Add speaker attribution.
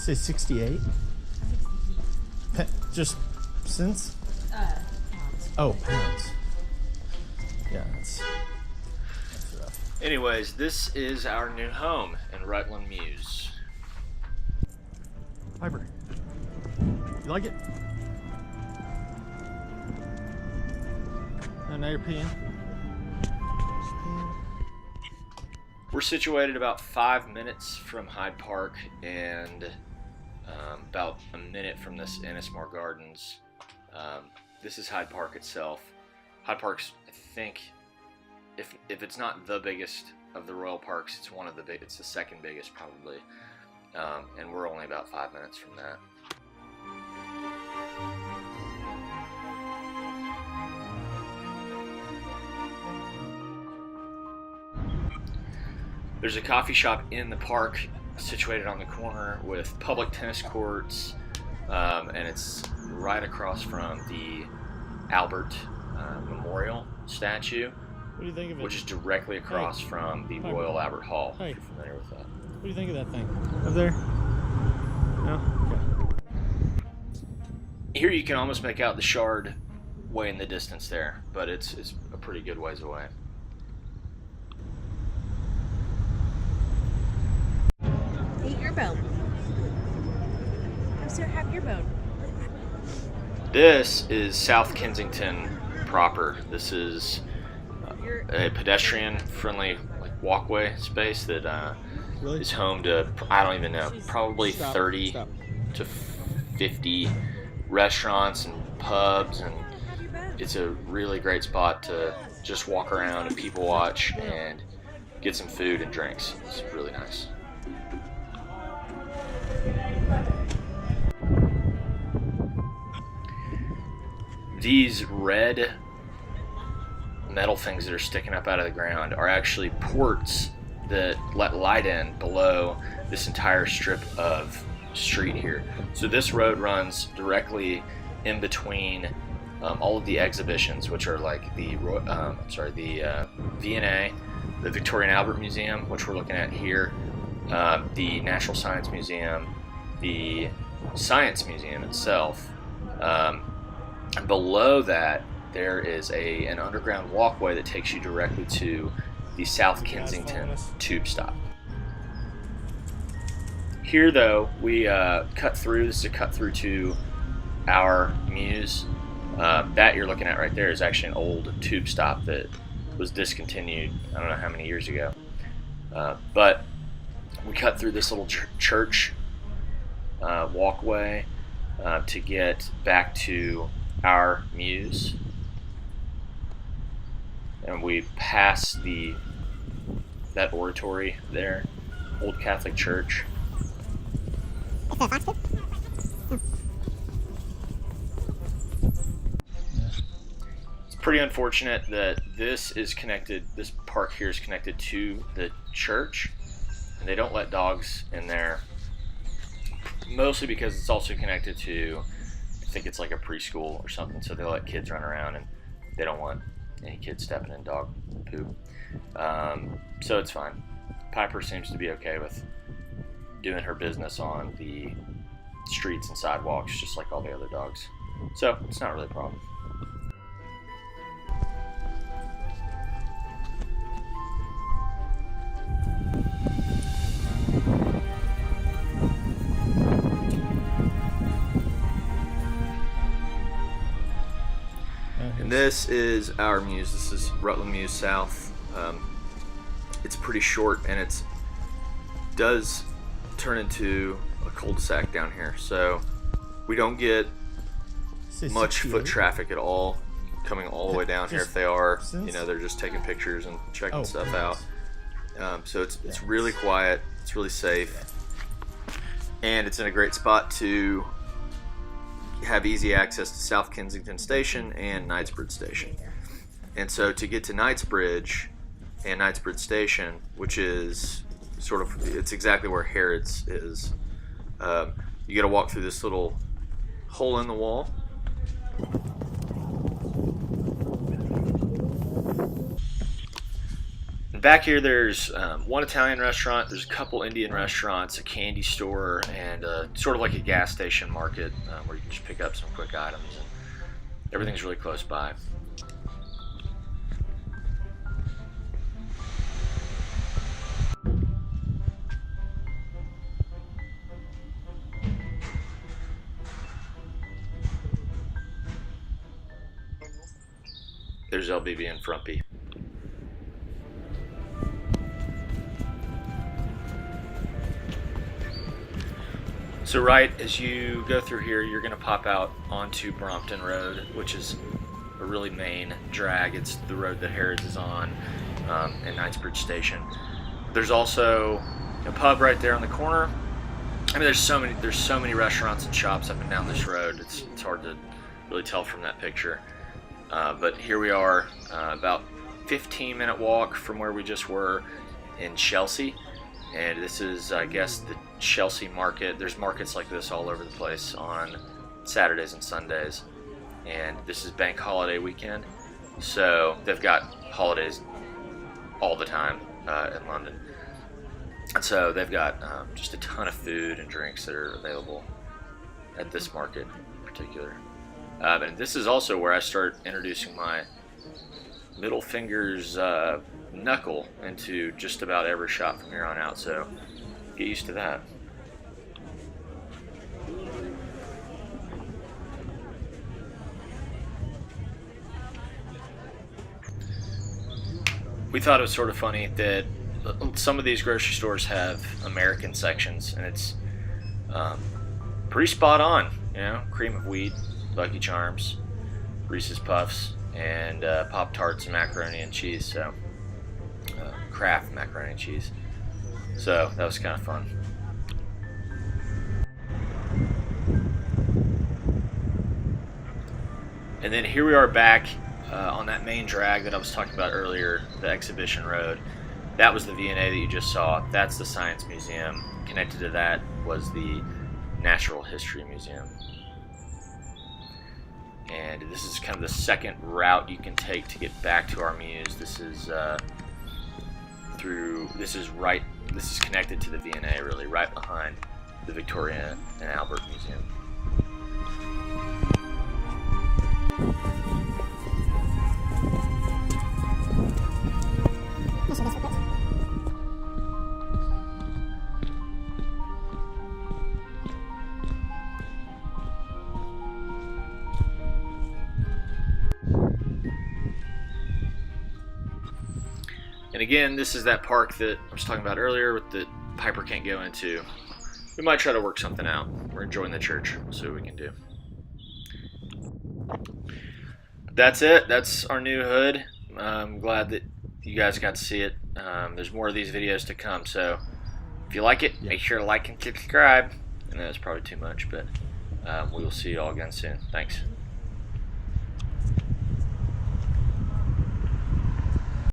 Speaker 1: Say 68. Just since?
Speaker 2: Pounds.
Speaker 1: Oh, pounds. Yeah, that's rough.
Speaker 3: Anyways, this is our new home in Rutland Mews.
Speaker 1: Piper, you like it? Oh, now you're peeing.
Speaker 3: We're situated about 5 minutes from Hyde Park and about a minute from this Ennismore Gardens. This is Hyde Park itself. Hyde Park's, I think, if it's not the biggest of the royal parks, it's one of the big. It's the second biggest probably, and we're only about 5 minutes from that. There's a coffee shop in the park situated on the corner with public tennis courts, and it's right across from the Albert Memorial statue,
Speaker 1: What do you think of it?
Speaker 3: which is directly across from the
Speaker 1: Hi.
Speaker 3: Royal Albert Hall.
Speaker 1: Hi.
Speaker 3: If you're familiar with that.
Speaker 1: What do you think of that thing? Up there? No? Okay.
Speaker 3: Here you can almost make out the Shard way in the distance there, but it's a pretty good ways away.
Speaker 2: Eat your bone. I'm so have your bone.
Speaker 3: This is South Kensington proper. This is a pedestrian-friendly walkway space that
Speaker 1: Really?
Speaker 3: is home to, I don't even know, probably
Speaker 1: Stop.
Speaker 3: 30
Speaker 1: Stop.
Speaker 3: to 50 restaurants and pubs, and it's a really great spot to just walk around and people watch and get some food and drinks. It's really nice. These red metal things that are sticking up out of the ground are actually ports that let light in below this entire strip of street here. So this road runs directly in between all of the exhibitions, which are like the V&A, the Victoria and Albert Museum, which we're looking at here, the Natural Science Museum, the Science Museum itself. Below that, there is an underground walkway that takes you directly to the South Kensington tube stop. Here, though, we cut through. This is a cut through to our muse. That you're looking at right there is actually an old tube stop that was discontinued, I don't know how many years ago. But we cut through this little church walkway to get back to our muse, and we pass that oratory there, Old Catholic Church. It's pretty unfortunate that this park here is connected to the church, and they don't let dogs in there, mostly because it's also connected to, I think it's like a preschool or something, so they let kids run around and they don't want any kids stepping in dog poop. So it's fine. Piper seems to be okay with doing her business on the streets and sidewalks just like all the other dogs. So it's not really a problem. And this is our muse. This is Rutland Mews South. It's pretty short, and it does turn into a cul-de-sac down here. So we don't get much foot traffic at all coming all the way down here. If they are, they're just taking pictures and checking stuff out. So it's really quiet. It's really safe, and it's in a great spot to have easy access to South Kensington Station and Knightsbridge Station. And so to get to Knightsbridge and Knightsbridge Station, which is it's exactly where Harrods is, you got to walk through this little hole in the wall. Back here there's one Italian restaurant, there's a couple Indian restaurants, a candy store, and sort of like a gas station market where you can just pick up some quick items, and everything's really close by. There's LBB and Frumpy. So right as you go through here, you're going to pop out onto Brompton Road, which is a really main drag. It's the road that Harrods is on at Knightsbridge Station. There's also a pub right there on the corner. I mean, there's so many restaurants and shops up and down this road. It's hard to really tell from that picture. But here we are, about 15-minute walk from where we just were in Chelsea. And this is, I guess, the Chelsea market. There's markets like this all over the place on Saturdays and Sundays. And this is bank holiday weekend. So they've got holidays all the time in London. And so they've got just a ton of food and drinks that are available at this market in particular. And this is also where I start introducing my middle finger's knuckle into just about every shop from here on out, so get used to that. We thought it was sort of funny that some of these grocery stores have American sections, and it's pretty spot on, you know, cream of wheat, Lucky Charms, Reese's Puffs, and Pop-Tarts and macaroni and cheese, so Kraft macaroni and cheese. So that was kind of fun. And then here we are back on that main drag that I was talking about earlier, the Exhibition Road. That was the V&A that you just saw. That's the Science Museum. Connected to that was the Natural History Museum. And this is kind of the second route you can take to get back to our muse. This is this is connected to the V&A, really, right behind the Victoria and Albert Museum. And again, this is that park that I was talking about earlier that Piper can't go into. We might try to work something out. We're enjoying the church. We'll see what we can do. That's it. That's our new hood. I'm glad that you guys got to see it. There's more of these videos to come, so if you like it, make sure to like and subscribe. I know that's probably too much, but we will see you all again soon. Thanks.